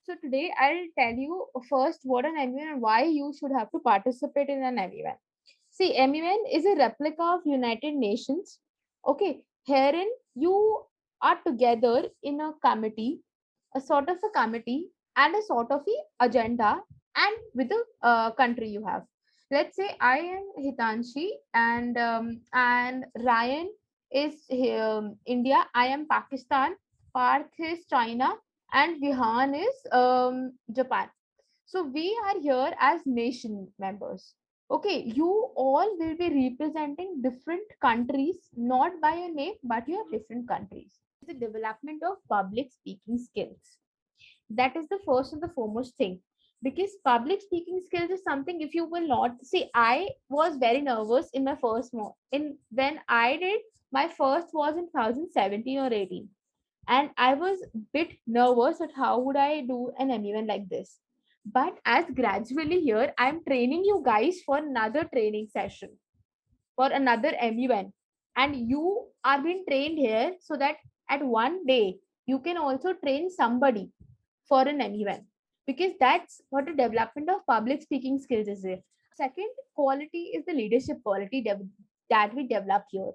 So today I'll tell you first what an MUN and why you should have to participate in an MUN. See, MUN is a replica of United Nations. Okay, herein you are together in a committee, a sort of a committee and a sort of a agenda, and with the country you have. Let's say I am Hitanshi and Ryan is India. I am Pakistan. Parth is China and Vihan is Japan. So we are here as nation members. Okay, you all will be representing different countries, not by your name, but your different countries. The development of public speaking skills. That is the first and the foremost thing. Because public speaking skills is something if you will not see, I was very nervous in my first in when I did my first was in 2017 or 18, and I was a bit nervous at how would I do an MUN like this. But as gradually here, I'm training you guys for another training session, for another MUN, and you are being trained here so that at one day you can also train somebody for an MUN, because that's what the development of public speaking skills is. Second quality is the leadership quality that we develop here,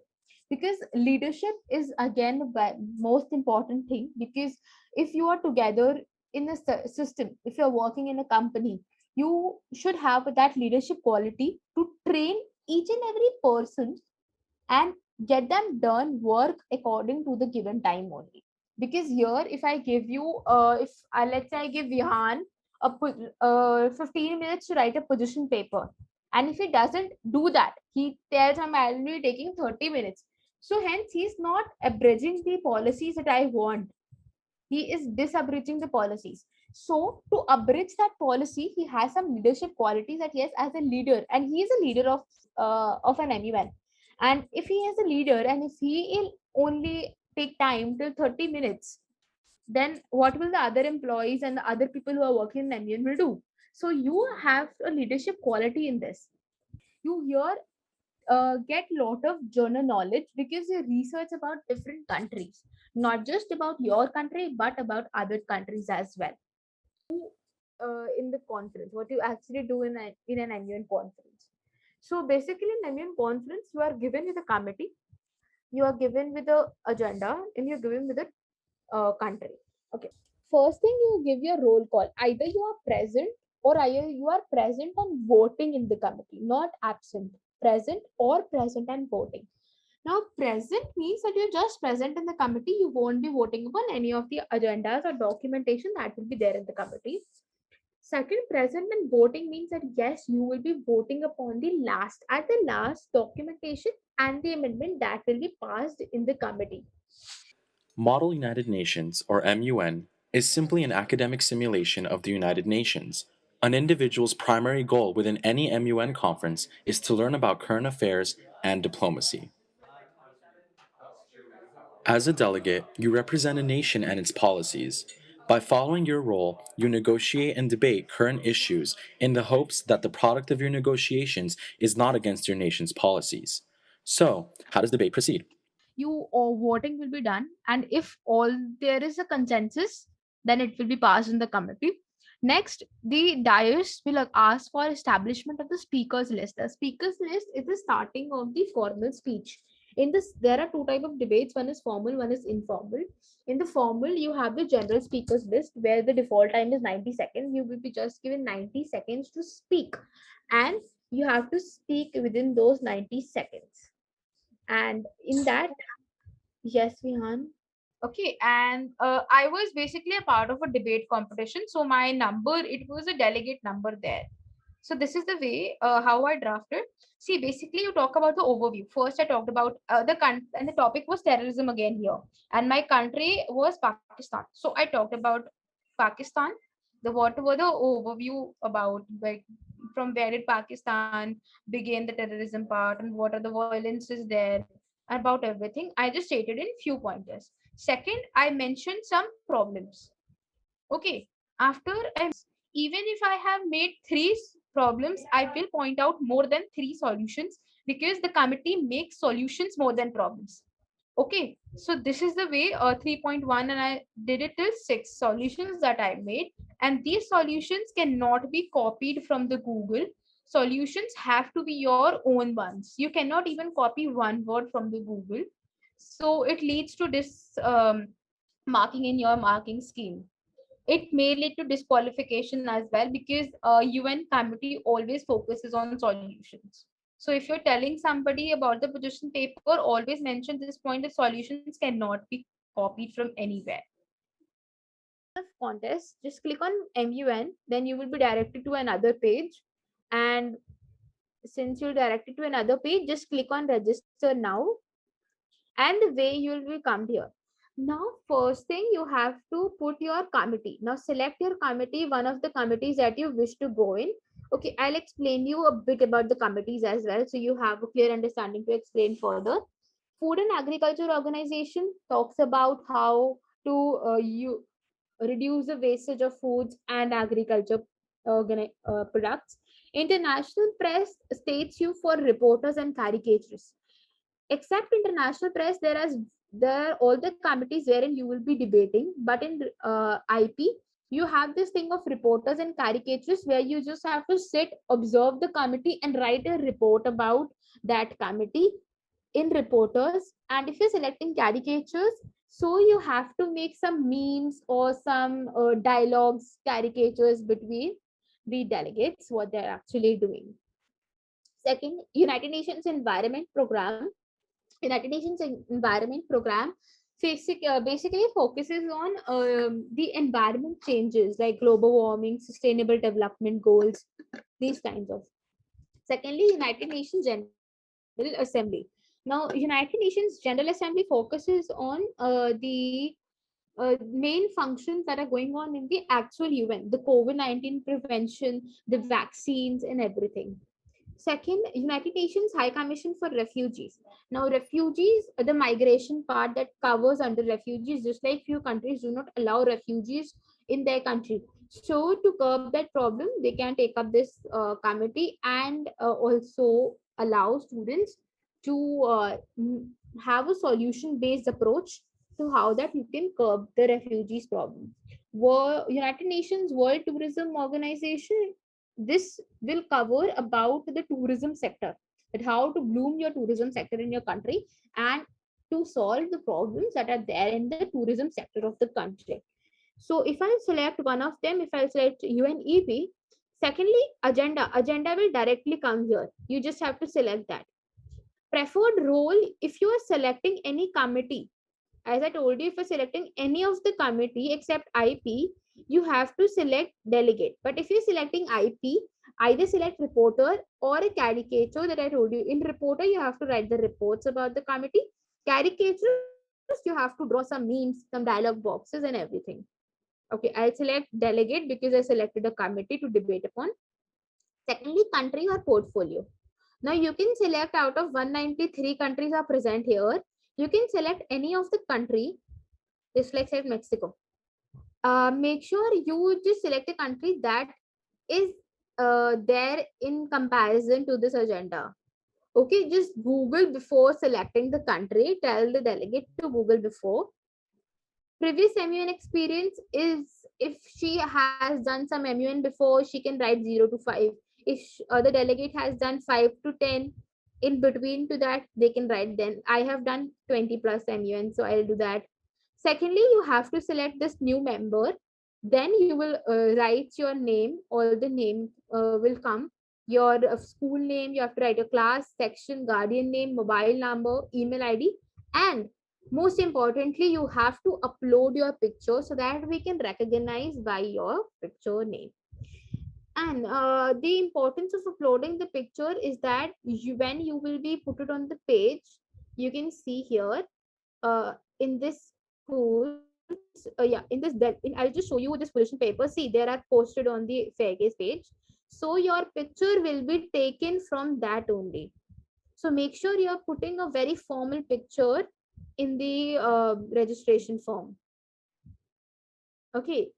because leadership is again the most important thing. Because if you are together in a system, if you're working in a company, you should have that leadership quality to train each and every person and get them done work according to the given time only. Because here if I give you if I let's say I give Vihan 15 minutes to write a position paper, and if he doesn't do that, he tells I'll be taking 30 minutes. So hence he's not abridging the policies that I want, he is disabridging the policies. So to abridge that policy, he has some leadership qualities that yes, as a leader, and he is a leader of an MUN. And if he is a leader and if he will only take time till 30 minutes, then what will the other employees and the other people who are working in MUN will do? So you have a leadership quality in this. You here get lot of journal knowledge because you research about different countries, not just about your country but about other countries as well. In the conference, what you actually do in an MUN conference. So basically in MUN conference you are given with a committee, you are given with the agenda, and you're given with the country. Okay, first thing, you give your roll call. Either you are present or either you are present and voting in the committee, not absent. Present or present and voting. Now, present means that you're just present in the committee. You won't be voting upon any of the agendas or documentation that will be there in the committee. Second, present and voting means that yes, you will be voting upon the last, at the last documentation and the amendment that will be passed in the committee. Model United Nations, or MUN, is simply an academic simulation of the United Nations. An individual's primary goal within any MUN conference is to learn about current affairs and diplomacy. As a delegate, you represent a nation and its policies. By following your role, you negotiate and debate current issues in the hopes that the product of your negotiations is not against your nation's policies. So, how does debate proceed? You or voting will be done, and if all there is a consensus, then it will be passed in the committee. Next, the dais will ask for establishment of the speakers list. The speakers list is the starting of the formal speech. In this there are two type of debates, one is formal, one is informal. In the formal you have the general speakers list where the default time is 90 seconds. You will be just given 90 seconds to speak, and you have to speak within those 90 seconds. And in that, yes, Vihan. Okay, and I was basically a part of a debate competition. So my number, it was a delegate number there. So this is the way how I drafted. See, basically, you talk about the overview. First, I talked about and the topic was terrorism again here, and my country was Pakistan. So I talked about Pakistan. The what were the overview about, like from where did Pakistan begin the terrorism part, and what are the violences there, about everything. I just stated in few pointers. Second, I mentioned some problems. Okay, after even if I have made three problems, I will point out more than three solutions, because the committee makes solutions more than problems. Okay, so this is the way 3.1, and I did it till 6 solutions that I made. And these solutions cannot be copied from the Google. Solutions have to be your own ones. You cannot even copy one word from the Google. So it leads to this marking in your marking scheme. It may lead to disqualification as well, because UN committee always focuses on solutions. So if you're telling somebody about the position paper, always mention this point that solutions cannot be copied from anywhere. Of contest, just click on MUN, then you will be directed to another page. And since you're directed to another page, just click on register now, and the way you will be come here. Now first thing, you have to put your committee. Now select your committee, one of the committees that you wish to go in. Okay, I'll explain you a bit about the committees as well, so you have a clear understanding to explain further. Food and Agriculture Organization talks about how to you reduce the wastage of foods and agriculture products. International press states you for reporters and caricaturists. Except international press, there are all the committees wherein you will be debating. But in IP, you have this thing of reporters and caricaturists, where you just have to sit, observe the committee, and write a report about that committee in reporters. And if you're selecting caricatures, so you have to make some memes or some dialogues, caricatures between the delegates, what they're actually doing. Second, United Nations Environment Program. United Nations Environment Program basically focuses on the environment changes like global warming, sustainable development goals, these kinds of. Secondly, United Nations General Assembly. Now, United Nations General Assembly focuses on the main functions that are going on in the actual UN, the COVID-19 prevention, the vaccines, and everything. Second, United Nations High Commission for Refugees. Now, refugees, the migration part that covers under refugees, just like few countries do not allow refugees in their country. So, to curb that problem, they can take up this committee, and also allow students to have a solution based approach to how that you can curb the refugees problem. United Nations World Tourism Organization, this will cover about the tourism sector, that how to bloom your tourism sector in your country, and to solve the problems that are there in the tourism sector of the country. So if I select one of them, if I select UNEP. Secondly, agenda will directly come here. You just have to select that. Preferred role, if you are selecting any committee, as I told you, if you're selecting any of the committee except IP, you have to select delegate. But if you're selecting IP, either select reporter or a caricature that I told you. In reporter, you have to write the reports about the committee. Caricatures, you have to draw some memes, some dialogue boxes, and everything. Okay, I'll select delegate because I selected a committee to debate upon. Secondly, country or portfolio. Now you can select out of 193 countries are present here. You can select any of the country, just like said Mexico. Make sure you just select a country that is there in comparison to this agenda. Okay, just Google before selecting the country. Tell the delegate to Google before. Previous MUN experience is, if she has done some MUN before, she can write 0 to 5. If other delegate has done 5 to 10, in between to that, they can write. Then I have done 20 plus MUN, so I'll do that. Secondly, you have to select this new member. Then you will write your name. All the name will come. Your school name, you have to write your class, section, guardian name, mobile number, email ID, and most importantly, you have to upload your picture so that we can recognize by your picture name. And the importance of uploading the picture is that when you will be put it on the page, you can see here in this schools, I'll just show you this position paper. See, there are posted on the FairGaze page. So your picture will be taken from that only. So make sure you're putting a very formal picture in the registration form. Okay.